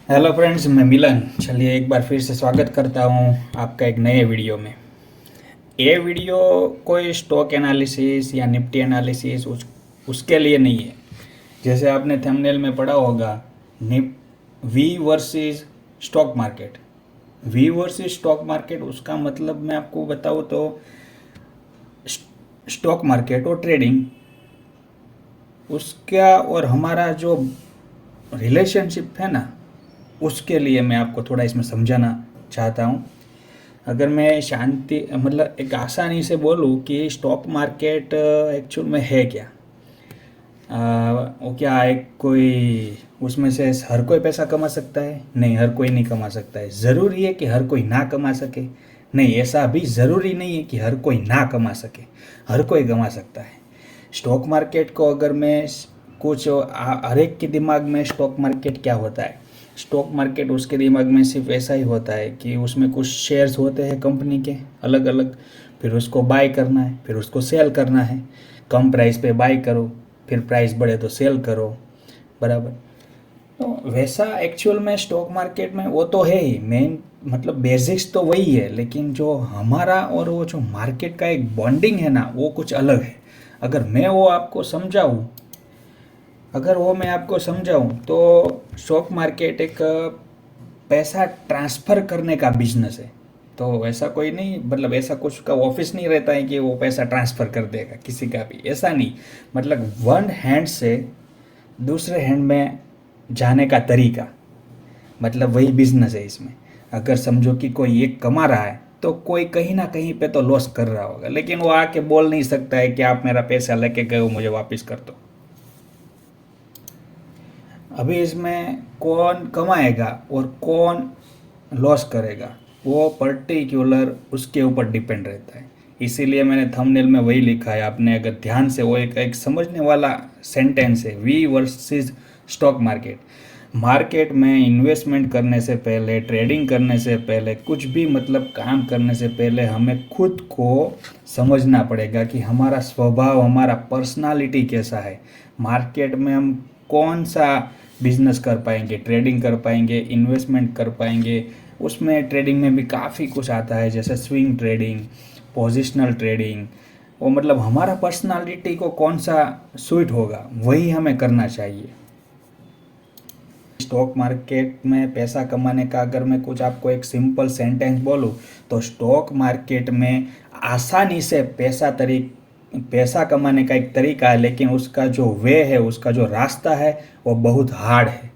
Hello friends, मैं मिलन। चलिए एक बार फिर से स्वागत करता हूँ आपका एक नए वीडियो में। ये वीडियो कोई स्टॉक एनालिसिस या निफ्टी एनालिसिस उसके लिए नहीं है। जैसे आपने थंबनेल में पढ़ा होगा, निप वी वर्सेस स्टॉक मार्केट। वी वर्सेस स्टॉक मार्केट, उसका मतलब मैं आपको बताऊँ तो स्टॉक मार्केट और ट्रेडिंग, उसका और हमारा जो रिलेशनशिप है ना, उसके लिए मैं आपको थोड़ा इसमें समझाना चाहता हूँ। अगर मैं शांति मतलब एक आसानी से बोलूँ कि स्टॉक मार्केट एक्चुअल में है क्या। वो क्या है, कोई उसमें से हर कोई पैसा कमा सकता है? नहीं, हर कोई नहीं कमा सकता है। ज़रूरी है कि हर कोई ना कमा सके? नहीं, ऐसा भी ज़रूरी नहीं है कि हर कोई ना कमा सके। हर कोई कमा सकता है। स्टॉक मार्केट को अगर मैं कुछ हर एक के दिमाग में स्टॉक मार्केट क्या होता है, स्टॉक मार्केट उसके दिमाग में सिर्फ ऐसा ही होता है कि उसमें कुछ शेयर्स होते हैं कंपनी के अलग अलग, फिर उसको बाय करना है, फिर उसको सेल करना है। कम प्राइस पे बाय करो, फिर प्राइस बढ़े तो सेल करो, बराबर। तो वैसा एक्चुअल में स्टॉक मार्केट में वो तो है ही, मेन मतलब बेसिक्स तो वही है, लेकिन जो हमारा और वो जो मार्केट का एक बॉन्डिंग है ना, वो कुछ अलग है। अगर मैं वो आपको समझाऊँ अगर वो मैं आपको समझाऊँ तो स्टॉक मार्केट एक पैसा ट्रांसफ़र करने का बिजनेस है। तो ऐसा कोई नहीं, मतलब ऐसा कुछ का ऑफिस नहीं रहता है कि वो पैसा ट्रांसफ़र कर देगा किसी का भी, ऐसा नहीं। मतलब वन हैंड से दूसरे हैंड में जाने का तरीका, मतलब वही बिजनेस है इसमें। अगर समझो कि कोई एक कमा रहा है तो कोई कहीं ना कहीं पे तो लॉस कर रहा होगा, लेकिन वो आके बोल नहीं सकता है कि आप मेरा पैसा लेके गए हो, मुझे वापस कर दो। अभी इसमें कौन कमाएगा और कौन लॉस करेगा, वो पर्टिकुलर उसके ऊपर डिपेंड रहता है। इसीलिए मैंने थंबनेल में वही लिखा है, आपने अगर ध्यान से, वो एक समझने वाला सेंटेंस है, we versus stock market. Market में इन्वेस्टमेंट करने से पहले, ट्रेडिंग करने से पहले, कुछ भी मतलब काम करने से पहले हमें खुद को समझना पड़ेगा कि हमारा स्वभाव, हमारा पर्सनालिटी कैसा है। मार्केट में हम कौन सा बिजनेस कर पाएंगे, ट्रेडिंग कर पाएंगे, इन्वेस्टमेंट कर पाएंगे। उसमें ट्रेडिंग में भी काफ़ी कुछ आता है, जैसे स्विंग ट्रेडिंग, पोजिशनल ट्रेडिंग। वो मतलब हमारा पर्सनालिटी को कौन सा सूट होगा, वही हमें करना चाहिए। स्टॉक मार्केट में पैसा कमाने का अगर मैं कुछ आपको एक सिंपल सेंटेंस बोलूँ तो स्टॉक मार्केट में आसानी से पैसा कमाने का एक तरीका है, लेकिन उसका जो वे है, उसका जो रास्ता है, वो बहुत हार्ड है।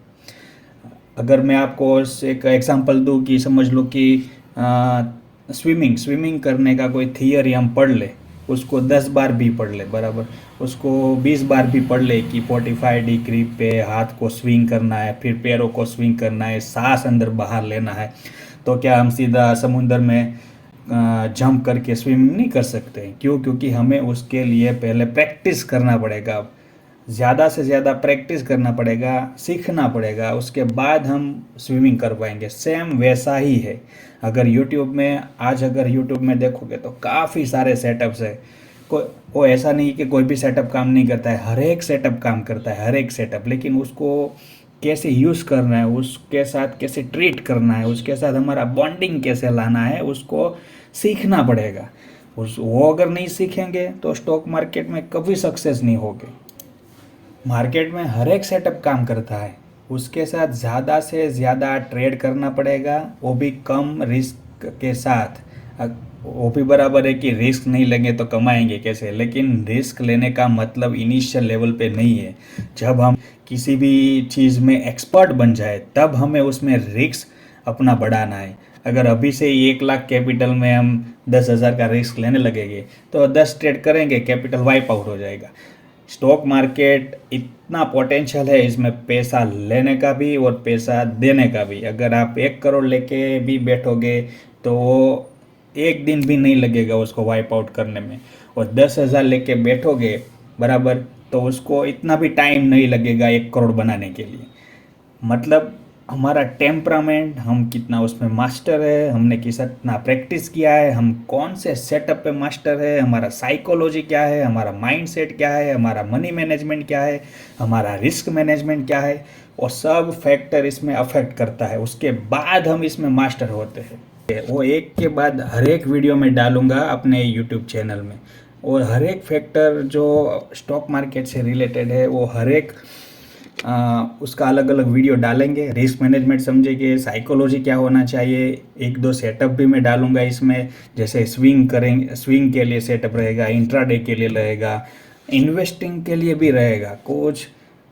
अगर मैं आपको एक एग्जांपल दूं कि समझ लो कि स्विमिंग स्विमिंग करने का कोई थियरी हम पढ़ ले, उसको 10 बार भी पढ़ ले, बराबर, उसको 20 बार भी पढ़ ले कि 45 डिग्री पे हाथ को स्विंग करना है, फिर पैरों को स्विंग करना है, सांस अंदर बाहर लेना है, तो क्या हम सीधा समुंदर में जंप करके स्विमिंग नहीं कर सकते? क्यों? क्योंकि हमें उसके लिए पहले प्रैक्टिस करना पड़ेगा, ज़्यादा से ज़्यादा प्रैक्टिस करना पड़ेगा, सीखना पड़ेगा, उसके बाद हम स्विमिंग कर पाएंगे। सेम वैसा ही है। अगर यूट्यूब में देखोगे तो काफ़ी सारे सेटअप्स है। कोई वो ऐसा नहीं कि कोई भी सेटअप काम नहीं करता है, हर एक सेटअप काम करता है, हर एक सेटअप, लेकिन उसको कैसे यूज़ करना है, उसके साथ कैसे ट्रीट करना है, उसके साथ हमारा बॉन्डिंग कैसे लाना है, उसको सीखना पड़ेगा। वो अगर नहीं सीखेंगे तो स्टॉक मार्केट में कभी सक्सेस नहीं होगे। मार्केट में हर एक सेटअप काम करता है, उसके साथ ज़्यादा से ज़्यादा ट्रेड करना पड़ेगा, वो भी कम रिस्क के साथ। वो भी बराबर है कि रिस्क नहीं लेंगे तो कमाएंगे कैसे, लेकिन रिस्क लेने का मतलब इनिशियल लेवल पे नहीं है। जब हम किसी भी चीज़ में एक्सपर्ट बन जाए तब हमें उसमें रिस्क अपना बढ़ाना है। अगर अभी से ही 1 लाख कैपिटल में हम 10,000 का रिस्क लेने लगेंगे तो 10 ट्रेड करेंगे, कैपिटल वाइप आउट हो जाएगा। स्टॉक मार्केट इतना पोटेंशियल है इसमें, पैसा लेने का भी और पैसा देने का भी। अगर आप 1 करोड़ लेके भी बैठोगे तो वो एक दिन भी नहीं लगेगा उसको वाइप आउट करने में, और 10,000 लेके बैठोगे, बराबर, तो उसको इतना भी टाइम नहीं लगेगा 1 करोड़ बनाने के लिए। मतलब हमारा टेम्परामेंट, हम कितना उसमें मास्टर है, हमने कितना प्रैक्टिस किया है, हम कौन से सेटअप पे मास्टर है, हमारा साइकोलॉजी क्या है, हमारा माइंडसेट क्या है, हमारा मनी मैनेजमेंट क्या है, हमारा रिस्क मैनेजमेंट क्या है, वो सब फैक्टर इसमें अफेक्ट करता है। उसके बाद हम इसमें मास्टर होते हैं। वो एक के बाद हर एक वीडियो में डालूंगा अपने यूट्यूब चैनल में, और हर एक फैक्टर जो स्टॉक मार्केट से रिलेटेड है वो हर एक उसका अलग अलग वीडियो डालेंगे। रिस्क मैनेजमेंट समझेंगे, साइकोलॉजी क्या होना चाहिए, एक दो सेटअप भी मैं डालूंगा इसमें, जैसे स्विंग करेंगे, स्विंग के लिए सेटअप रहेगा, इंट्राडे के लिए रहेगा, इन्वेस्टिंग के लिए भी रहेगा। कुछ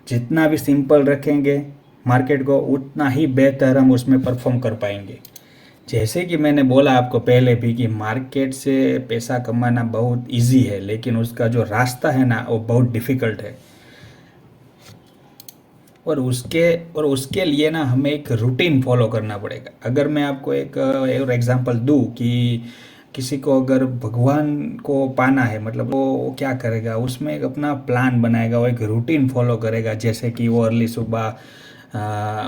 जितना भी सिंपल रखेंगे मार्केट को, उतना ही बेहतर हम उसमें परफॉर्म कर पाएंगे। जैसे कि मैंने बोला आपको पहले भी कि मार्केट से पैसा कमाना बहुत इजी है, लेकिन उसका जो रास्ता है ना वो बहुत डिफ़िकल्ट है। और उसके लिए ना हमें एक रूटीन फॉलो करना पड़ेगा। अगर मैं आपको एक और एग्जांपल दूं कि किसी को अगर भगवान को पाना है, मतलब वो क्या करेगा, उसमें एक अपना प्लान बनाएगा, वो एक रूटीन फॉलो करेगा। जैसे कि वो अर्ली सुबह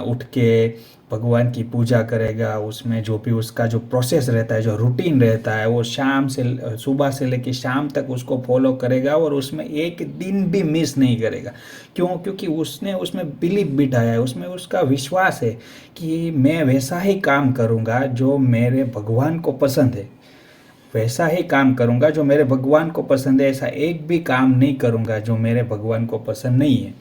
उठ के भगवान की पूजा करेगा, उसमें जो भी उसका जो प्रोसेस रहता है, जो रूटीन रहता है, वो शाम से सुबह से लेकर शाम तक उसको फॉलो करेगा, और उसमें एक दिन भी मिस नहीं करेगा। क्यों? क्योंकि उसने उसमें बिलीव बिठाया है, उसमें उसका विश्वास है कि मैं वैसा ही काम करूँगा जो मेरे भगवान को पसंद है, वैसा ही काम करूँगा जो मेरे भगवान को पसंद है, ऐसा एक भी काम नहीं करूँगा जो मेरे भगवान को पसंद नहीं है।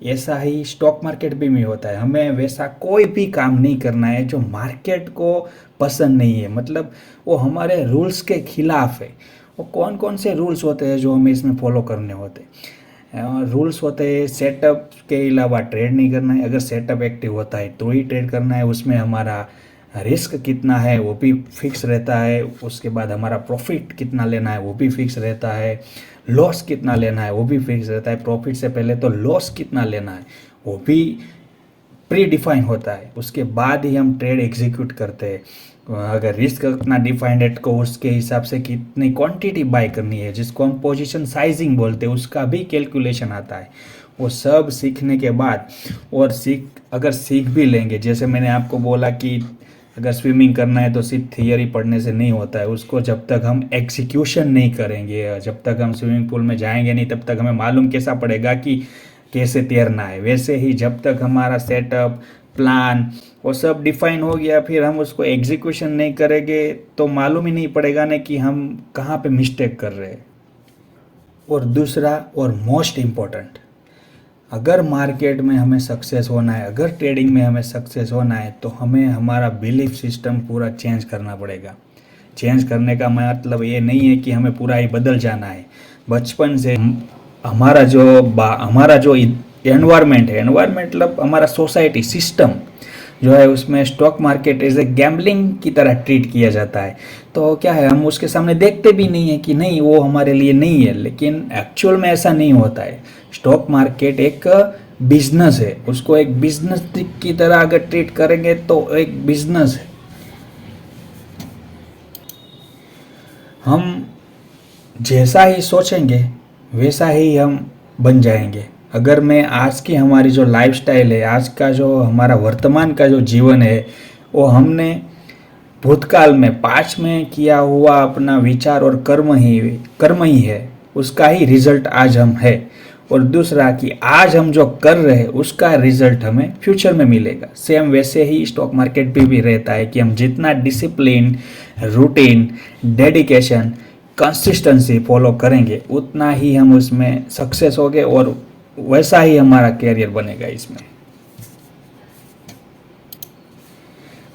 ऐसा ही स्टॉक मार्केट भी होता है, हमें वैसा कोई भी काम नहीं करना है जो मार्केट को पसंद नहीं है, मतलब वो हमारे रूल्स के खिलाफ है। वो कौन कौन से रूल्स होते हैं जो हमें इसमें फॉलो करने होते हैं? रूल्स होते हैं, सेटअप के अलावा ट्रेड नहीं करना है। अगर सेटअप एक्टिव होता है तो ही ट्रेड करना है, उसमें हमारा रिस्क कितना है वो भी फिक्स रहता है। उसके बाद हमारा प्रॉफिट कितना लेना है वो भी फिक्स रहता है, लॉस कितना लेना है वो भी फिक्स रहता है। प्रॉफिट से पहले तो लॉस कितना लेना है वो भी प्री डिफाइन होता है, उसके बाद ही हम ट्रेड एग्जीक्यूट करते हैं। अगर रिस्क कितना डिफाइंड है तो उसके हिसाब से कितनी क्वांटिटी बाय करनी है, जिसको हम पोजीशन साइजिंग बोलते हैं, उसका भी कैलकुलेशन आता है। वो सब सीखने के बाद, और अगर सीख भी लेंगे, जैसे मैंने आपको बोला कि अगर स्विमिंग करना है तो सिर्फ थियरी पढ़ने से नहीं होता है, उसको जब तक हम एग्जीक्यूशन नहीं करेंगे, जब तक हम स्विमिंग पूल में जाएंगे नहीं, तब तक हमें मालूम कैसा पड़ेगा कि कैसे तैरना है। वैसे ही जब तक हमारा सेटअप, प्लान वो सब डिफाइन हो गया, फिर हम उसको एग्जीक्यूशन नहीं करेंगे तो मालूम ही नहीं पड़ेगा ना कि हम कहाँ पे मिस्टेक कर रहे हैं। और दूसरा और मोस्ट इम्पोर्टेंट, अगर मार्केट में हमें सक्सेस होना है, अगर ट्रेडिंग में हमें सक्सेस होना है, तो हमें हमारा बिलीफ सिस्टम पूरा चेंज करना पड़ेगा। चेंज करने का मतलब ये नहीं है कि हमें पूरा ही बदल जाना है। बचपन से हमारा जो एनवायरनमेंट है, एनवायरनमेंट मतलब हमारा सोसाइटी सिस्टम जो है, उसमें stock market as a gambling की तरह ट्रीट किया जाता है। तो क्या है, हम उसके सामने देखते भी नहीं है कि नहीं वो हमारे लिए नहीं है, लेकिन एक्चुअल में ऐसा नहीं होता है। स्टॉक मार्केट एक बिजनेस है, उसको एक बिजनेस की तरह अगर ट्रीट करेंगे तो एक बिजनेस है। हम जैसा ही सोचेंगे वैसा ही हम बन जाएंगे। अगर मैं आज की हमारी जो लाइफस्टाइल है, आज का जो हमारा वर्तमान का जो जीवन है, वो हमने भूतकाल में पास्ट में किया हुआ अपना विचार और कर्म ही है, उसका ही रिजल्ट आज हम है। और दूसरा कि आज हम जो कर रहे हैं उसका रिजल्ट हमें फ्यूचर में मिलेगा। सेम वैसे ही स्टॉक मार्केट भी रहता है कि हम जितना discipline, routine, dedication, consistency follow करेंगे, उतना ही हम उसमें सक्सेस होंगे, और वैसा ही हमारा कैरियर बनेगा। इसमें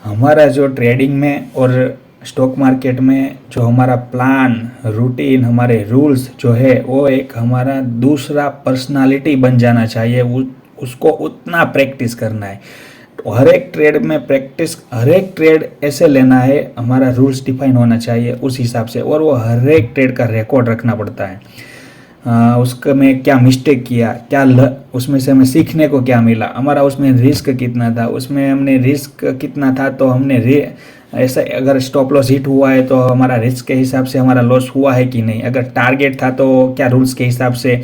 हमारा जो ट्रेडिंग में और स्टॉक मार्केट में जो हमारा प्लान, रूटीन, हमारे रूल्स जो है, वो एक हमारा दूसरा पर्सनालिटी बन जाना चाहिए। उसको उतना प्रैक्टिस करना है। तो हर एक ट्रेड में प्रैक्टिस, हर एक ट्रेड ऐसे लेना है, हमारा रूल्स डिफाइन होना चाहिए उस हिसाब से, और वो हर एक ट्रेड का रिकॉर्ड रखना पड़ता है। उसका में क्या मिस्टेक किया, उसमें से हमें सीखने को क्या मिला, हमारा उसमें रिस्क कितना था, उसमें हमने रिस्क कितना था तो हमने ऐसा, अगर स्टॉप लॉस हिट हुआ है तो हमारा रिस्क के हिसाब से हमारा लॉस हुआ है कि नहीं, अगर टारगेट था तो क्या रूल्स के हिसाब से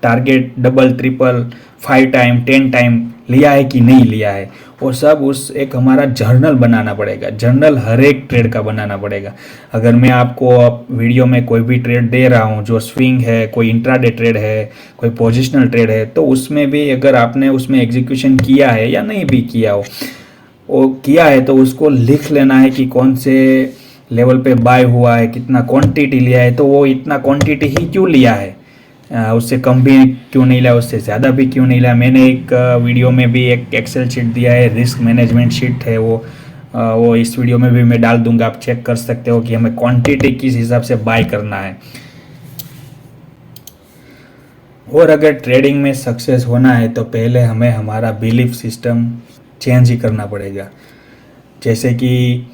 target double, triple, 5 time, 10 time लिया है कि नहीं लिया है, वो सब उस एक हमारा जर्नल बनाना पड़ेगा। जर्नल हर एक ट्रेड का बनाना पड़ेगा। अगर मैं आपको वीडियो में कोई भी ट्रेड दे रहा हूँ, जो स्विंग है, कोई इंट्राडे ट्रेड है, कोई पोजिशनल ट्रेड है, तो उसमें भी अगर आपने उसमें एग्जीक्यूशन किया है या नहीं भी किया हो, वो किया है तो उसको लिख लेना है कि कौन से लेवल पे बाय हुआ है, कितना क्वांटिटी लिया है, तो वो इतना क्वांटिटी ही क्यों लिया है, उससे कम भी क्यों नहीं लिया, उससे ज़्यादा भी क्यों नहीं लिया। मैंने एक वीडियो में भी एक एक्सेल शीट दिया है, रिस्क मैनेजमेंट शीट है वो इस वीडियो में भी मैं डाल दूंगा, आप चेक कर सकते हो कि हमें क्वांटिटी किस हिसाब से बाय करना है। और अगर ट्रेडिंग में सक्सेस होना है तो पहले हमें हमारा बिलीफ सिस्टम चेंज ही करना पड़ेगा। जैसे कि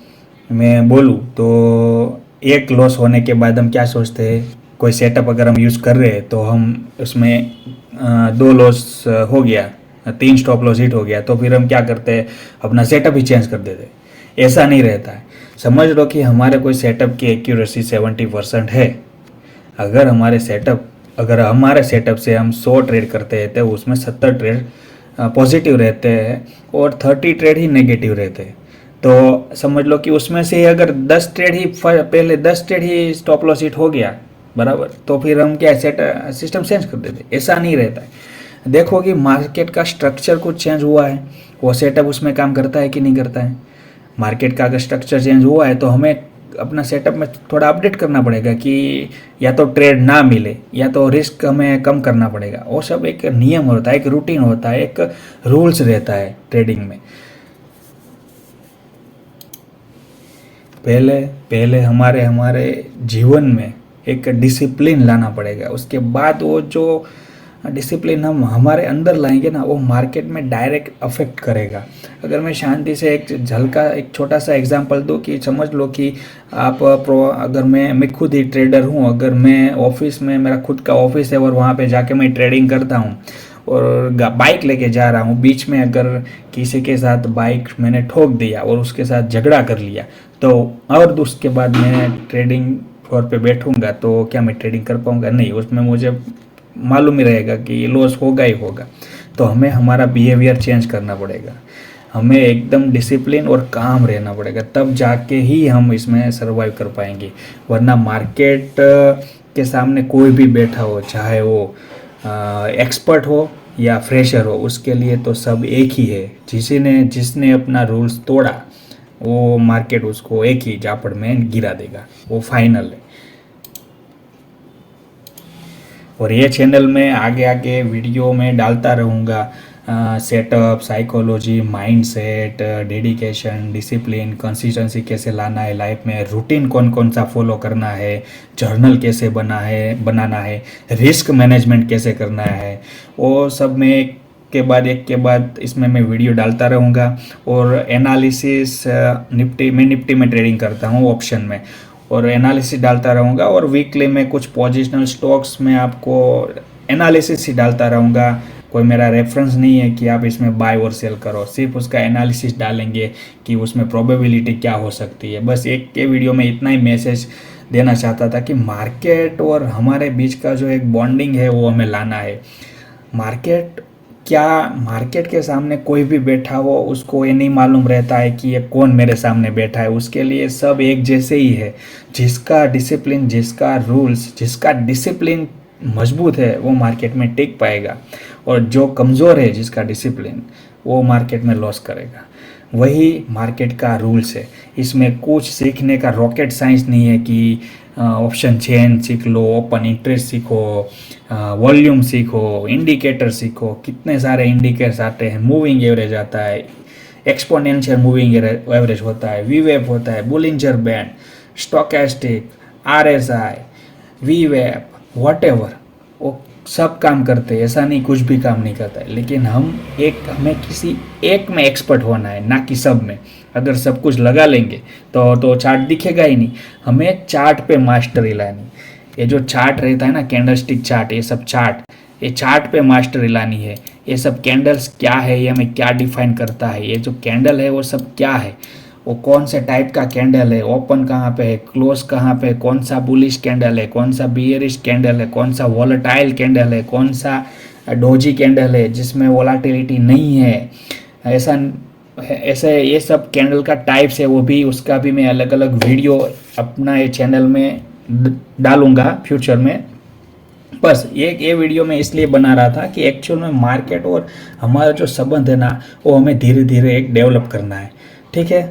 मैं बोलूँ तो एक लॉस होने के बाद हम क्या सोचते हैं, कोई सेटअप अगर हम यूज़ कर रहे हैं तो हम उसमें 2 लॉस हो गया, 3 स्टॉप लॉस हिट हो गया, तो फिर हम क्या करते हैं, अपना सेटअप ही चेंज कर देते हैं। ऐसा नहीं रहता है। समझ लो कि हमारे कोई सेटअप की एक्यूरेसी 70% है। अगर हमारे सेटअप से हम 100 ट्रेड करते हैं तो उसमें 70 ट्रेड पॉजिटिव रहते हैं और 30 ट्रेड ही नेगेटिव रहते हैं। तो समझ लो कि उसमें से अगर 10 ट्रेड ही पहले 10 ट्रेड ही स्टॉप लॉस हिट हो गया बराबर, तो फिर हम क्या सिस्टम चेंज कर देते। ऐसा नहीं रहता है। देखो कि मार्केट का स्ट्रक्चर कुछ चेंज हुआ है, वो सेटअप उसमें काम करता है कि नहीं करता है। मार्केट का अगर स्ट्रक्चर चेंज हुआ है तो हमें अपना सेटअप में थोड़ा अपडेट करना पड़ेगा कि या तो ट्रेड ना मिले या तो रिस्क हमें कम करना पड़ेगा। वो सब एक नियम होता है, एक रूटीन होता है, एक रूल्स रहता है ट्रेडिंग में। पहले हमारे जीवन में एक डिसिप्लिन लाना पड़ेगा। उसके बाद वो जो डिसिप्लिन हम हमारे अंदर लाएंगे ना, वो मार्केट में डायरेक्ट अफेक्ट करेगा। अगर मैं शांति से एक छोटा सा एग्जांपल दूं कि समझ लो कि अगर मैं खुद ही ट्रेडर हूं, अगर मैं ऑफिस में, मेरा खुद का ऑफिस है और वहाँ पे जाके मैं ट्रेडिंग करता हूँ और बाइक लेके जा रहा हूँ, बीच में अगर किसी के साथ बाइक मैंने ठोक दिया और उसके साथ झगड़ा कर लिया, तो और उसके बाद मैं ट्रेडिंग फ्लोर पे बैठूंगा तो क्या मैं ट्रेडिंग कर पाऊंगा? नहीं, उसमें मुझे मालूम ही रहेगा कि लॉस होगा ही होगा। तो हमें हमारा बिहेवियर चेंज करना पड़ेगा, हमें एकदम डिसिप्लिन और काम रहना पड़ेगा, तब जाके ही हम इसमें सर्वाइव कर पाएंगे। वरना मार्केट के सामने कोई भी बैठा हो, चाहे वो एक्सपर्ट हो या फ्रेशर हो, उसके लिए तो सब एक ही है। जिसने अपना रूल्स तोड़ा, वो मार्केट उसको एक ही झापड़ में गिरा देगा, वो फाइनल है। और ये चैनल में आगे वीडियो में डालता रहूँगा, setup, psychology, mindset, dedication, discipline, consistency कैसे लाना है लाइफ में, रूटीन कौन कौन सा फॉलो करना है, जर्नल कैसे बनाना है, रिस्क मैनेजमेंट कैसे करना है, वो सब में एक के बाद इसमें मैं वीडियो डालता रहूँगा। और एनालिसिस, निफ्टी में ट्रेडिंग करता हूँ ऑप्शन में, और एनालिसिस डालता रहूँगा। और वीकली में कुछ पोजिशनल स्टॉक्स में आपको एनालिसिस ही डालता रहूँगा। कोई मेरा रेफरेंस नहीं है कि आप इसमें बाय और सेल करो, सिर्फ उसका एनालिसिस डालेंगे कि उसमें प्रोबेबिलिटी क्या हो सकती है। बस एक के वीडियो में इतना ही मैसेज देना चाहता था कि मार्केट और हमारे बीच का जो एक बॉन्डिंग है वो हमें लाना है। मार्केट के सामने कोई भी बैठा हो, उसको ये नहीं मालूम रहता है कि ये कौन मेरे सामने बैठा है। उसके लिए सब एक जैसे ही है। जिसका डिसिप्लिन मजबूत है वो मार्केट में टिक पाएगा, और जो कमज़ोर है, जिसका डिसिप्लिन, वो मार्केट में लॉस करेगा। वही मार्केट का रूल्स है। इसमें कुछ सीखने का रॉकेट साइंस नहीं है कि ऑप्शन चेन सीख लो, ओपन इंटरेस्ट सीखो, वॉल्यूम सीखो, इंडिकेटर सीखो। कितने सारे इंडिकेटर्स आते हैं, मूविंग एवरेज आता है, एक्सपोनेंशियल मूविंग एवरेज होता है, वीवेप होता है, बुलिंजर बैंड, स्टोकेस्टिक, RSI, वीवेप, व्हाटएवर, वो सब काम करते हैं। ऐसा नहीं कुछ भी काम नहीं करता है, लेकिन हमें किसी एक में एक्सपर्ट होना है, ना कि सब में। अगर सब कुछ लगा लेंगे तो चार्ट दिखेगा ही नहीं। हमें चार्ट पे मास्टरी लानी। ये जो चार्ट रहता है ना, कैंडलस्टिक चार्ट, ये चार्ट पे मास्टरी लानी है। ये सब कैंडल्स क्या है, ये हमें क्या डिफाइन करता है, ये जो कैंडल है वो सब क्या है, वो कौन से टाइप का कैंडल है, ओपन कहाँ पे है, क्लोज कहाँ पे, कौन सा बुलिश कैंडल है, कौन सा बियरिश कैंडल है, कौन सा वॉलेटाइल कैंडल है, कौन सा डोजी कैंडल है जिसमें वोलाटिलिटी नहीं है, ऐसा ऐसे ये सब कैंडल का टाइप्स है, वो भी उसका भी मैं अलग अलग वीडियो अपना ये चैनल में डालूंगा फ्यूचर में। बस ये वीडियो मैं इसलिए बना रहा था कि एक्चुअल में मार्केट और हमारा जो संबंध है ना, वो हमें धीरे धीरे एक डेवलप करना है। ठीक है,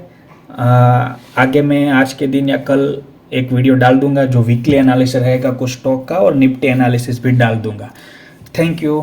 आगे मैं आज के दिन या कल एक वीडियो डाल दूंगा जो वीकली एनालिसिस रहेगा कुछ स्टॉक का, और निफ्टी एनालिसिस भी डाल दूंगा। Thank you.